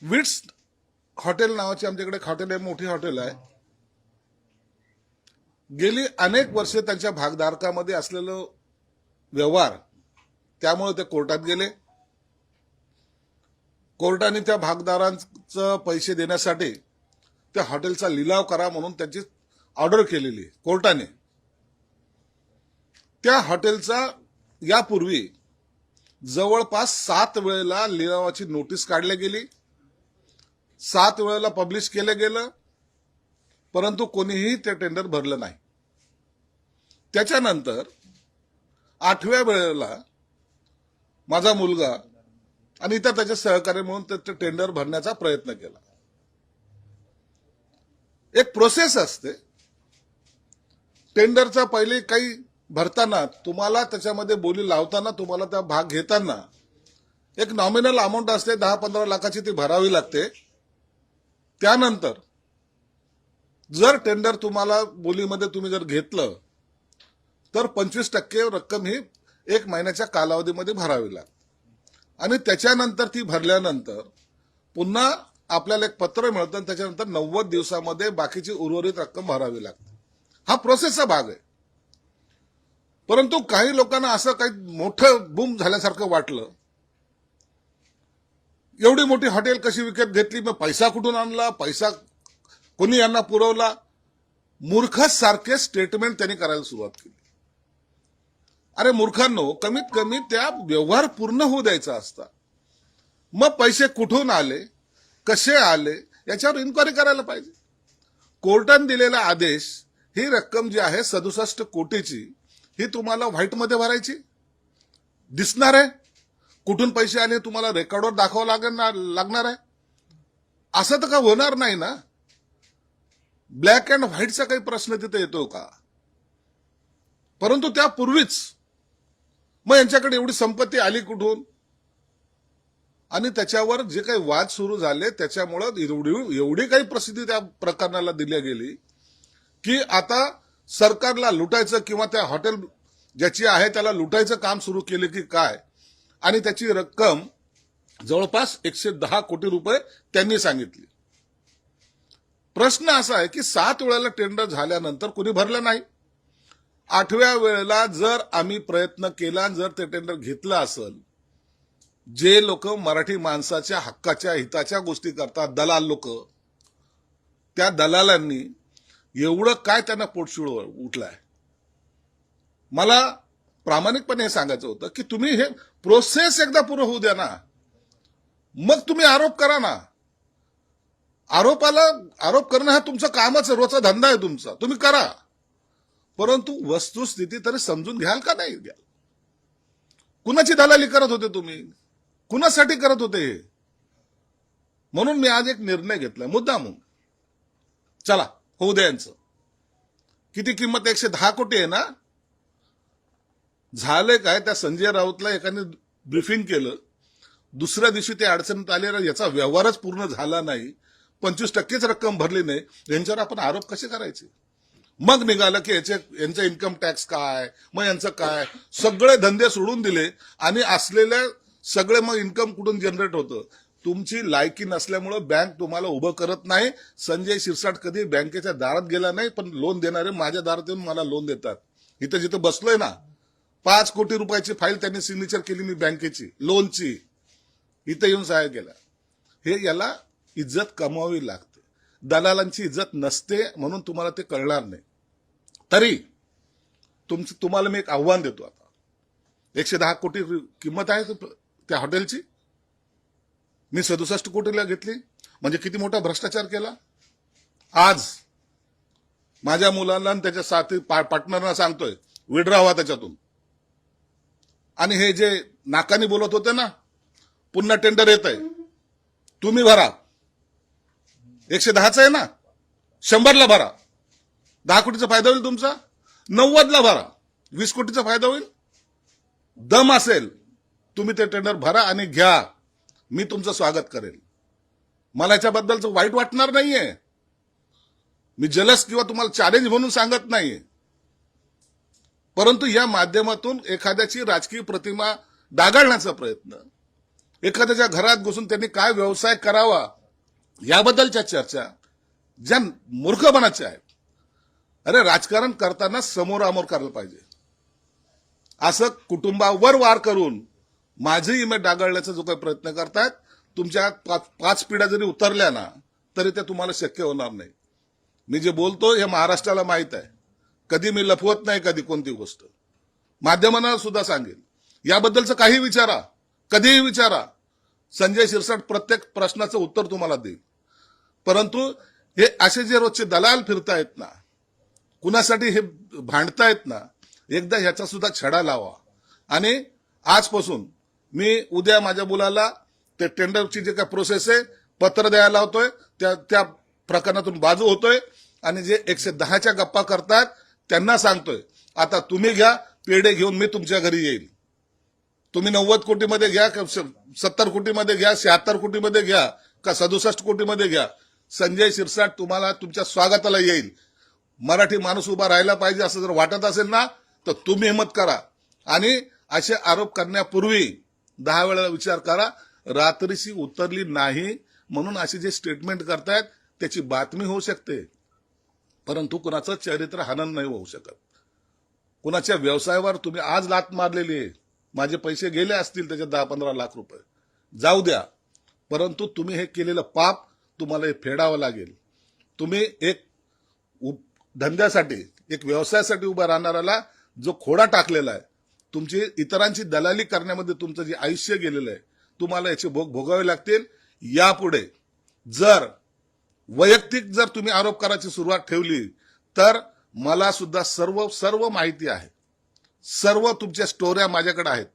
Wits hotel नावाची आमच्याकडे एक हॉटेल आहे, मोठी हॉटेल आहे. गेली अनेक वर्षे त्यांच्या भागधारकामध्ये असलेलं व्यवहार, त्यामुळे ते कोर्टात गेले. कोर्टाने त्या भागदारांचं पैसे देण्यासाठी त्या हॉटेलचा लिलाव करा म्हणून त्यांची ऑर्डर केलेली कोर्टाने. त्या हॉटेलचा यापूर्वी जवळपास 7 वेळेला लिलावाची नोटीस काढली गेली, 7 वेळेला पब्लिश केलं गेलं, परंतु कोणीही ते टेंडर भरलं नाही. त्याच्यानंतर 8व्या वेळेला माझा मुलगा आणि इतर त्याचे सहकारी म्हणून ते टेंडर भरण्याचा प्रयत्न केला. एक प्रोसेस असते टेंडरचा. पहिले काही भरताना तुम्हाला त्याच्यामध्ये बोली लावताना तुम्हाला त्या भाग घेताना एक नॉमिनल अमाऊंट असते, 10-15 लाखाची ती भरावी लागते. त्यानंतर जर टेंडर तुम्हाला बोलीमध्ये तुम्ही जर घेतलं तर 25% रक्कम ही 1 महिन्याच्या कालावधीमध्ये भरावी लागते. आणि त्याच्यानंतर ती भरल्यानंतर पुन्हा आपल्याला एक पत्र मिळतं आणि त्याच्यानंतर 90 दिवसामध्ये बाकीची उर्वरित रक्कम भरावी लागते. हा प्रोसेसचा भाग आहे. परंतु काही लोकांना असं काही मोठं बूम झाल्यासारखं वाटलं. एवढी मोठी हॉटेल कशी विकत घेतली, मग पैसा कुठून आणला, पैसा कोणी यांना पुरवला, मूर्खासारखे स्टेटमेंट त्यांनी करायला सुरुवात केली. अरे मूर्खांनो, कमीत कमी त्या व्यवहार पूर्ण होऊ द्यायचा असता. मग पैसे कुठून आले, कसे आले याच्यावर इन्क्वायरी करायला पाहिजे. कोर्टाने दिलेला आदेश, ही रक्कम जी आहे 67 कोटीची, ही तुम्हाला व्हाईटमध्ये भरायची दिसणार आहे. कुठून पैसे आले तुम्हाला रेकॉर्डवर दाखवावं लागणार आहे. असं तर का होणार नाही ना. ब्लॅक अँड व्हाईटचा काही प्रश्न तिथे येतो का? परंतु त्यापूर्वीच मग यांच्याकडे एवढी संपत्ती आली कुठून, आणि त्याच्यावर जे काही वाद सुरू झाले त्याच्यामुळे एवढी काही प्रसिद्धी त्या प्रकरणाला दिली गेली की आता सरकारला लुटायचं किंवा त्या हॉटेल ज्याची आहे त्याला लुटायचं काम सुरू केले की काय. आणि त्याची रक्कम जवळपास 110 कोटी रुपये त्यांनी सांगितली. प्रश्न असा आहे की 7 वेळेला टेंडर झाल्यानंतर कोणी भरलं नाही. 8व्या वेळेला जर आम्ही प्रयत्न केला, जर ते टेंडर घेतलं असेल, जे लोक मराठी माणसाच्या हक्काच्या हिताच्या गोष्टी करतात, दलाल लोक, त्या दलालांनी एवढं काय त्यांना पोटशूळ उठलाय. मला प्रामाणिकपणे हे सांगायचं होतं की तुम्ही हे प्रोसेस एकदा पूर्ण होऊ द्या ना, मग तुम्ही आरोप करा ना. आरोप करणं हा तुमचं कामच, रोजचा धंदा आहे तुमचा, तुम्ही करा. परंतु वस्तुस्थिती तरी समजून घ्याल का नाही घ्याल. कुणाची दलाली करत होते तुम्ही, कुणासाठी करत होते हे. म्हणून मी आज एक निर्णय घेतलाय मुद्दामून, चला होऊ द्या यांचं. किती किंमत, 110 कोटी आहे ना. झालंय काय, त्या संजय राऊतला एकाने ब्रीफिंग केलं, दुसऱ्या दिवशी ते अडचणीत आले, याचा व्यवहारच पूर्ण झाला नाही, 25%च रक्कम भरली नाही, यांच्यावर आपण आरोप कसे करायचे. मग निघालं की यांचं इन्कम टॅक्स काय, मग यांचं काय, सगळे धंदे सोडून दिले आणि असलेल्या सगळे मग इन्कम कुठून जनरेट होतं. तुमची लायकी नसल्यामुळे बँक तुम्हाला उभं करत नाही. संजय शिरसाट कधी बँकेच्या दारात गेला नाही, पण लोन देणारे माझ्या दारात येऊन मला लोन देतात. इथं जिथं बसलोय ना, 5 कोटी रुपयाची फाईल त्यांनी सिग्नेचर केली मी बँकेची लोनची, इथं येऊन सहाय्य केला. हे याला इज्जत कमवावी लागते. दलालांची इज्जत नसते म्हणून तुम्हाला ते कळणार नाही. तरी तुम्हाला मी एक आव्हान देतो. आता 110 कोटी किंमत आहे त्या हॉटेलची, मी 67 कोटीला घेतली, म्हणजे किती मोठा भ्रष्टाचार केला. आज माझ्या मुलांना आणि त्याच्या साथी पार्टनरना सांगतोय विड्रॉ व्हा त्याच्यातून. आणि हे जे नाकानी बोलत होते ना, पुन्हा टेंडर येत आहे, तुम्ही भरा. 110च आहे ना, 100ला भरा. 10 कोटीचा फायदा होईल तुमचा, 90ला भरा, 20 कोटीचा फायदा होईल. दम असेल तुम्ही ते टेंडर भरा आणि घ्या. मी तुमचं स्वागत करेल. मला याच्याबद्दलचं वाईट वाटणार नाहीये. मी जलस किंवा तुम्हाला चॅलेंज म्हणून सांगत नाहीये. परंतु या माध्यमातून एखाद्याची राजकीय प्रतिमा डागाळण्याचा प्रयत्न एखाद्याच्या घरात घुसून त्यांनी काय व्यवसाय करावा याबद्दलच्या चर्चा ज्या मूर्खपणाच्या आहेत. अरे राजकारण करताना समोरामोर करायला पाहिजे. असं कुटुंबावर वार करून माझी इमेज डागाळण्याचा जो काही प्रयत्न करतात, तुमच्या पाच पिढ्या जरी उतरल्या ना तरी ते तुम्हाला शक्य होणार नाही. मी जे बोलतो हे महाराष्ट्राला माहित आहे. कधी मी लपवत नाही कधी कोणती गोष्ट. माध्यमांना सुद्धा सांगेल. याबद्दलचं काही विचारा, कधीही विचारा. संजय शिरसाट प्रत्येक प्रश्नाचं उत्तर तुम्हाला देईल. परंतु हे असे जे रोजचे दलाल फिरतायत ना, कुणासाठी हे भांडतायत ना, एकदा ह्याचा सुद्धा छडा लावा. आणि आजपासून मी उद्या माझ्या मुलाला ते टेंडरची जे काय प्रोसेस आहे पत्र द्यायला लावतोय, त्या प्रकरणातून बाजू होतोय. आणि जे 110च्या गप्पा करतात त्यांना सांगतोय, आता तुम्ही घ्या पेढे घेऊन मी तुमच्या घरी येईल. तुम्ही 90 कोटीमध्ये घ्या, 70 कोटीमध्ये घ्या, 76 कोटीमध्ये घ्या, का 67 कोटीमध्ये घ्या, संजय शिरसाट तुम्हाला तुमच्या स्वागताला येईल. मराठी माणूस उभा राहायला पाहिजे असं जर वाटत असेल ना तर तुम्ही हिंमत करा. आणि असे आरोप करण्यापूर्वी 10 वेळा विचार करा. रात्रीशी उतरली नाही म्हणून असे जे स्टेटमेंट करतायत त्याची बातमी होऊ शकते, परंतु कुणाचं चरित्र हनन नाही होऊ शकत. कुणाच्या व्यवसायावर तुम्ही आज लात मारलेली आहे. माझे पैसे गेले असतील त्याच्यात 10-15 लाख रुपये, जाऊ द्या. परंतु तुम्ही हे केलेलं पाप तुम्हाला हे फेडावं लागेल. तुम्ही एक धंद्यासाठी, एक व्यवसायासाठी उभा राहणाऱ्याला जो खोडा टाकलेला आहे, तुमची इतरांची दलाली करण्यामध्ये तुमचं जे आयुष्य गेलेलं आहे, तुम्हाला याचे भोग भोगावे लागतील. यापुढे जर वैयक्तिक जर तुम्ही आरोप करायची सुरुवात ठेवली तर मला सुद्धा सर्व माहिती आहे. सर्व तुमच्या स्टोऱ्या माझ्याकडे आहेत.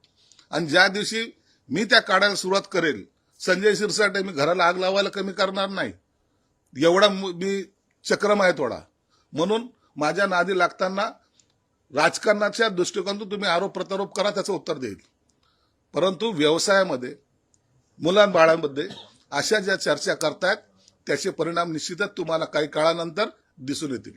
आणि ज्या दिवशी मी त्या काढायला सुरुवात करेल, संजय शिरसाट मी घराला आग लावायला कमी करणार नाही. एवढा मी चक्रम आहे थोडा. म्हणून माझ्या नादी लागताना राजकारणाच्या दृष्टिकोनातून तुम्ही आरोप प्रत्यारोप करा, त्याचं उत्तर देईल. परंतु व्यवसायामध्ये, मुलांबाळांमध्ये अशा ज्या चर्चा करतायत त्याचे परिणाम निश्चितच तुम्हाला काही काळानंतर दिसून येतील.